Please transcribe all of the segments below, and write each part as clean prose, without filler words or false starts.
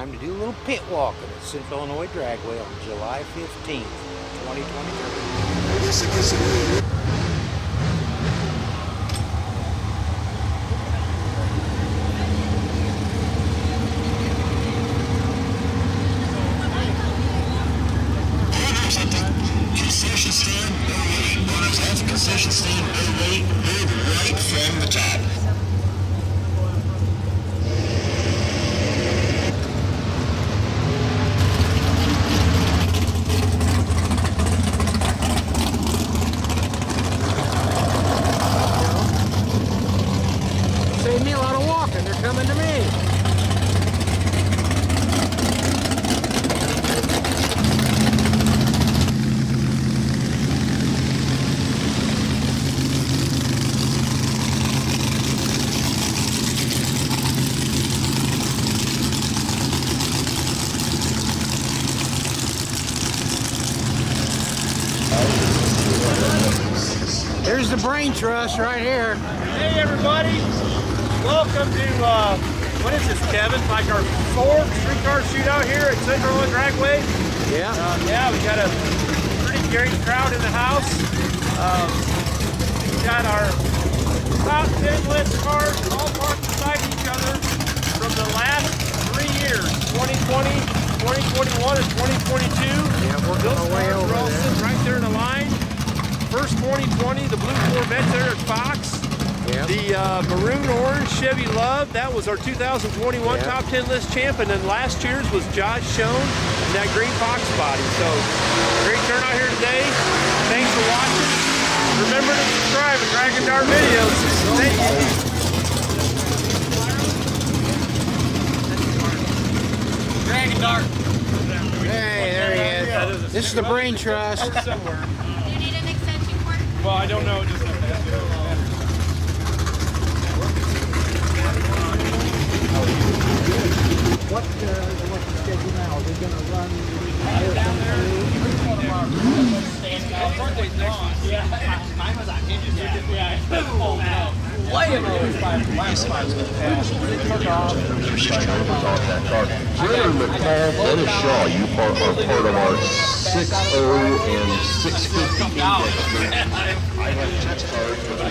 time to do a little pit walking at Central IL Dragway on July 15th, 2023. Concession stand, no wait. Owners have concession stand, no wait. Move right from the top. Save me a lot of walking. They're coming to me. There's the brain trust right here. Hey everybody, welcome to, what is this, Kevin? Like our fourth streetcar shootout here at Central IL Dragway. Yeah. Yeah, we got a pretty great crowd in the house. We got our top 10 list cars all parked beside each other from the last 3 years, 2020, 2021, and 2022. Yeah, we're going way over all there. sitting right there in a line. First 2020, the blue Corvette there at Fox. Yep. The maroon orange Chevy Love, that was our 2021 Yep. top 10 list champ, and then last year's was Josh Schoen and that green Fox body. So great turnout here today. Thanks for watching. Remember to subscribe and Dragon Dart videos. Thank you. Dragon Dart. Hey, there he is. This is the brain trust. Somewhere. Do you need an extension cord? Well, I don't know. Just What's the schedule now? Are they going to run down there. Mine was on hinges. Dennis Shaw, you are part of our 60 and 650 index. I have text cards, but I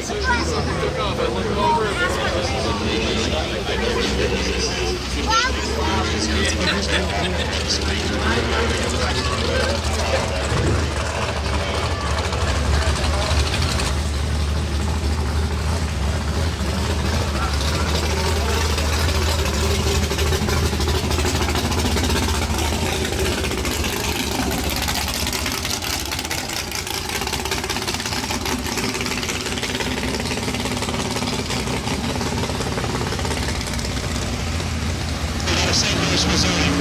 St. Louis, Missouri.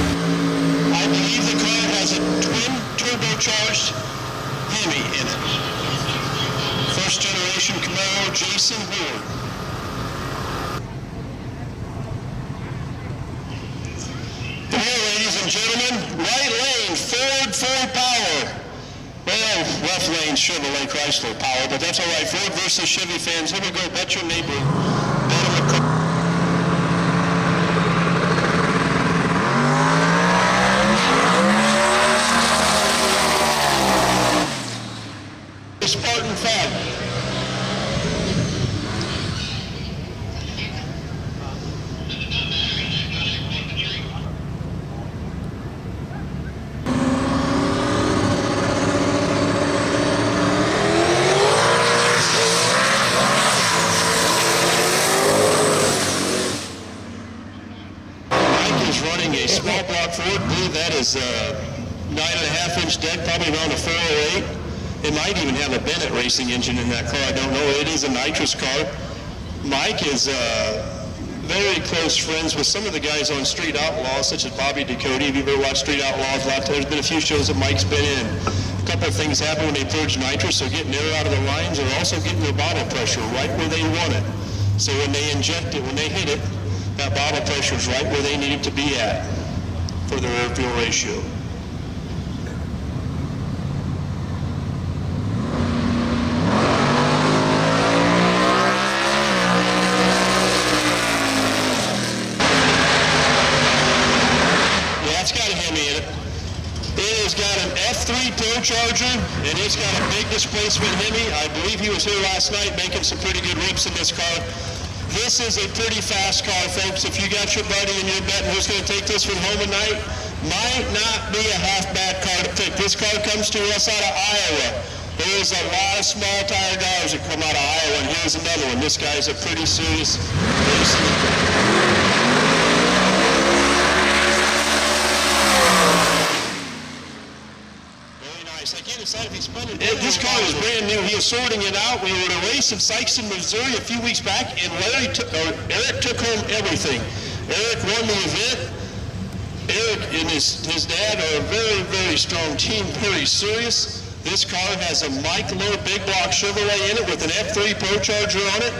I believe the car has a twin turbocharged Hemi in it. First generation Camaro, Jason Ward. Here, ladies and gentlemen, right lane, Ford full power. Well, left lane, Chevrolet Chrysler power, but that's all right. Ford versus Chevy fans. Here we go. Bet your neighbor. Bet him a car. Spartan Fab. Mike is running a small block Ford. I believe that is a 9.5-inch deck, probably around a 408. It might even have a Bennett racing engine in that car. I don't know. It is a nitrous car. Mike is very close friends with some of the guys on Street Outlaws, such as Bobby Ducote. If you've ever watched Street Outlaws, there's been a few shows that Mike's been in. A couple of things happen when they purge nitrous, so getting air out of the lines, or also getting their bottle pressure right where they want it. So when they inject it, when they hit it, that bottle pressure is right where they need it to be at for their air-fuel ratio. F3 turbocharger, and it's got a big displacement Hemi. I believe he was here last night making some pretty good rips in this car. This is a pretty fast car, folks. If you got your buddy and you're betting who's going to take this one home tonight, might not be a half bad car to pick. This car comes to us out of Iowa. There's a lot of small tire guys that come out of Iowa, and here's another one. This guy's a pretty serious This car is brand new. He was sorting it out. We were at a race in CISCS, Missouri a few weeks back, and Eric took home everything. Eric won the event. Eric and his dad are a very, very strong team, very serious. This car has a Mike Lowe big block Chevrolet in it with an F3 turbocharger on it.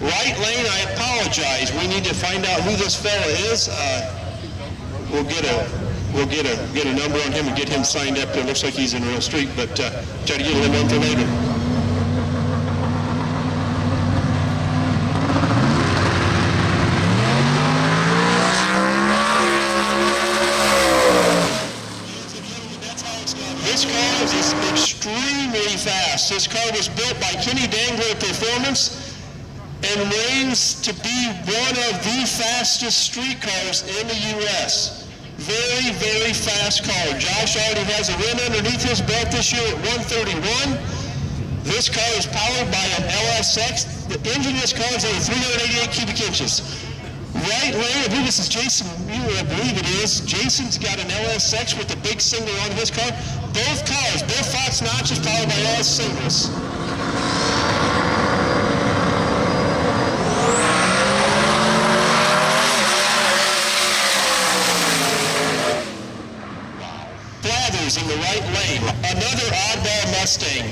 Right lane, I apologize. We need to find out who this fella is. We'll get a number on him and get him signed up. It looks like he's in Real Street, but try to get a little info later. This car is extremely fast. This car was built by Kenny Dangler Performance and reigns to be one of the fastest street cars in the U.S. Very, very fast car. Josh already has a win underneath his belt this year at 131. This car is powered by an LSX. The engine of this car is over 388 cubic inches. Right lane, I believe this is Jason Mueller, I believe it is. Jason's got an LSX with the big single on his car. Both cars, both Fox notches powered by LS singles. In the right lane. Another oddball Mustang.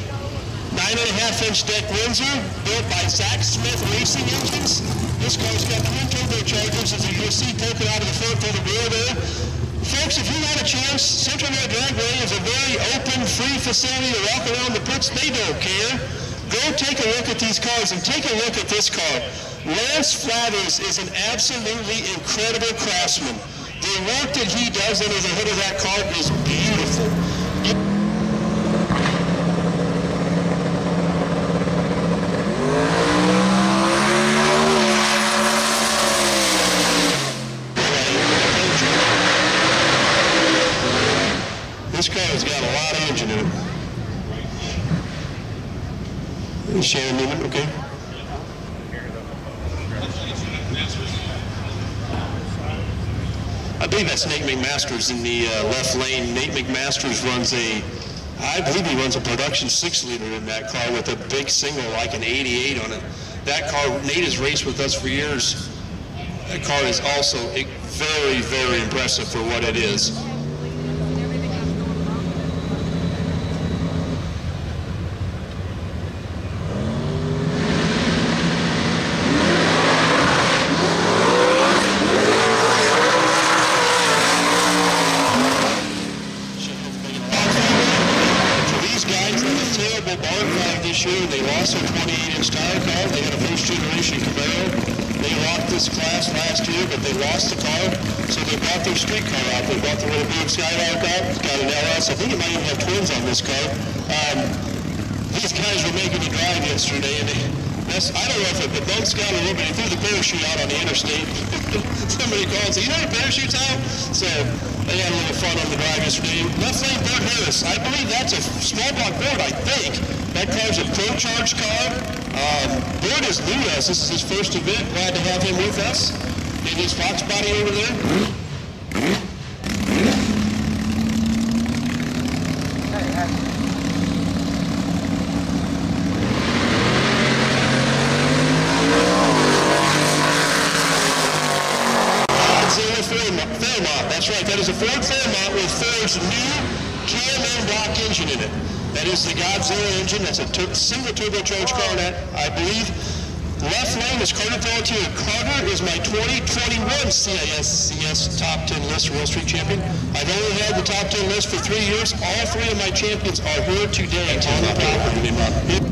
9.5-inch deck Windsor, built by Zach Smith Racing Engines. This car's got twin turbochargers, as you'll see poking out of the front for the rear there. Folks, if you had a chance, Central IL Dragway is a very open, free facility to walk around the pits. They don't care. Go take a look at these cars and take a look at this car. Lance Flathers is an absolutely incredible craftsman. The work that he does under the hood of that car is beautiful. This car has got a lot of engine in it. Sharon Newman, okay. I believe that's Nate McMasters in the left lane. Nate McMasters runs I believe he runs a production 6-liter in that car with a big single like an 88 on it. That car, Nate has raced with us for years. That car is also very, very impressive for what it is. This year, they lost their 28-inch tire car. They had a first-generation Camaro. They rocked this class last year, but they lost the car, so they brought their street car out. They brought the little blue Skylark out. It's got an LS. I think it might even have twins on this car. These guys were making a drive yesterday, and I don't know if it bugs Scott a little bit. He threw the parachute out on the interstate. Somebody called and said, "You know your parachute's out?" So they had a little fun on the drive yesterday. Left lane, Bert Harris. I believe that's a small block Bert, I think. That car's a pro-charge car. Bert is new to us. This is his first event. Glad to have him with us. In his Fox body over there. Fairmont. That's right. That is a Ford Fairmont with Ford's new KMN block engine in it. That is the Godzilla engine. That's a single turbocharged car, I believe. Left lane is Carter Pelletier. Carter is my 2021 CISCS top 10 list Real Street champion. I've only had the top 10 list for 3 years. All 3 of my champions are here today on the property.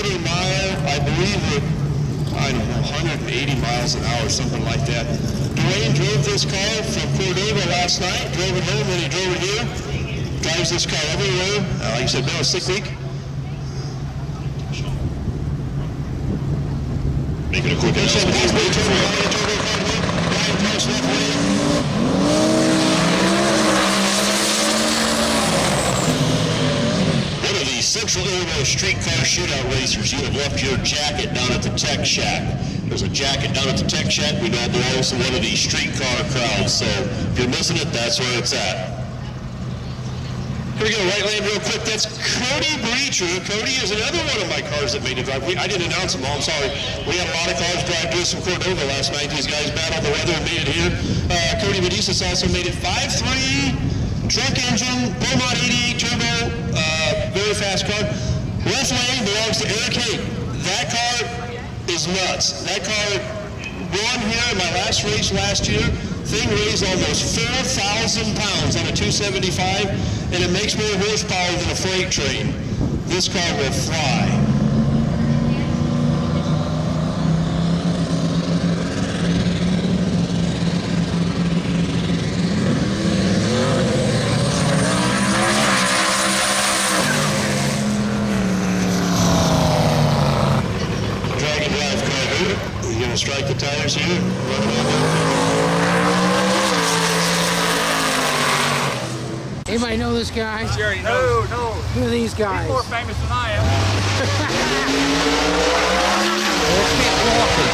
a mile, I believe at, I don't know, 180 miles an hour, something like that. Dwayne drove this car from Cordova last night, drove it home, then he drove it here. Drives this car everywhere. Like I said, been a sick week. Making a quick One of the Central Illinois streetcar shootout racers, you have left your jacket down at the Tech Shack. There's a jacket down at the Tech Shack. We know it belongs to one of the streetcar crowds, so if you're missing it, that's where it's at. Here we go, right lane real quick. That's Cody Breacher. Cody is another one of my cars that made it drive. I didn't announce them all, I'm sorry. We had a lot of cars drive to us from Cordova last night. These guys battled the weather and made it here. Cody Medisas also made it 5.3, truck engine, Beaumont 88 turbo, very fast car. Left lane belongs to Eric Haight. That car is nuts. That car won here in my last race last year. Thing weighs almost 4,000 pounds on a 275, and it makes more horsepower than a freight train. This car will fly. Dragon drive car here. You're going to strike the tires here. Anybody know this guy? No. Who are these guys? He's more famous than I am. Let's get walking.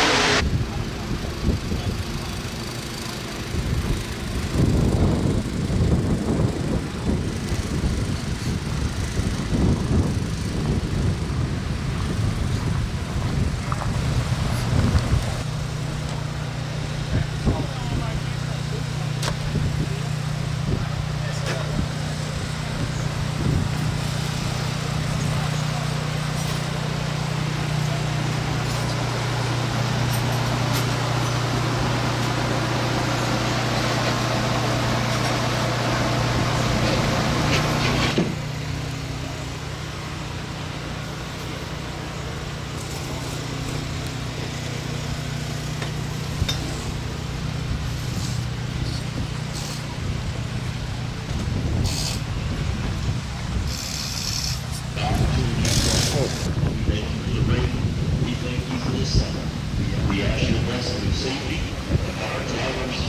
We ask your blessing of safety upon our drivers,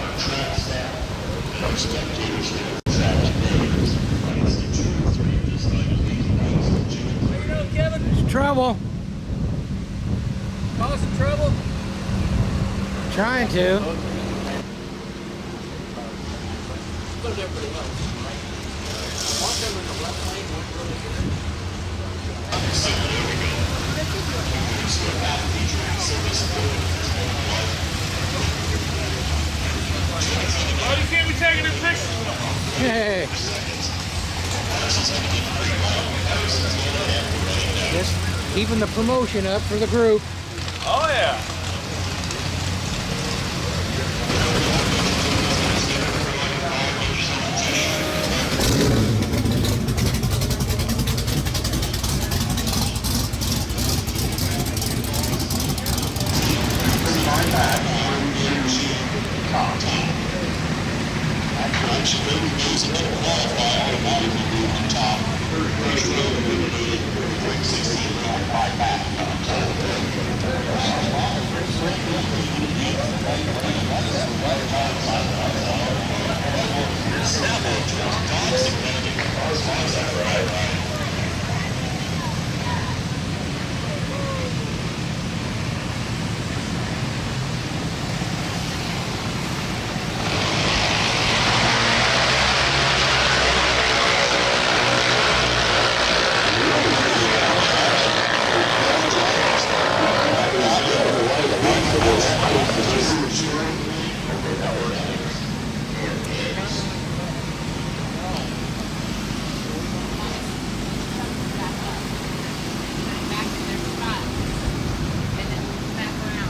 our track staff, and our spectators that are track today. There's trouble. Causing trouble? Trying to. Oh, you can't be taking this picture. Hey. Just keeping the promotion up for the group. Oh, yeah. Back in their spot. And then back around.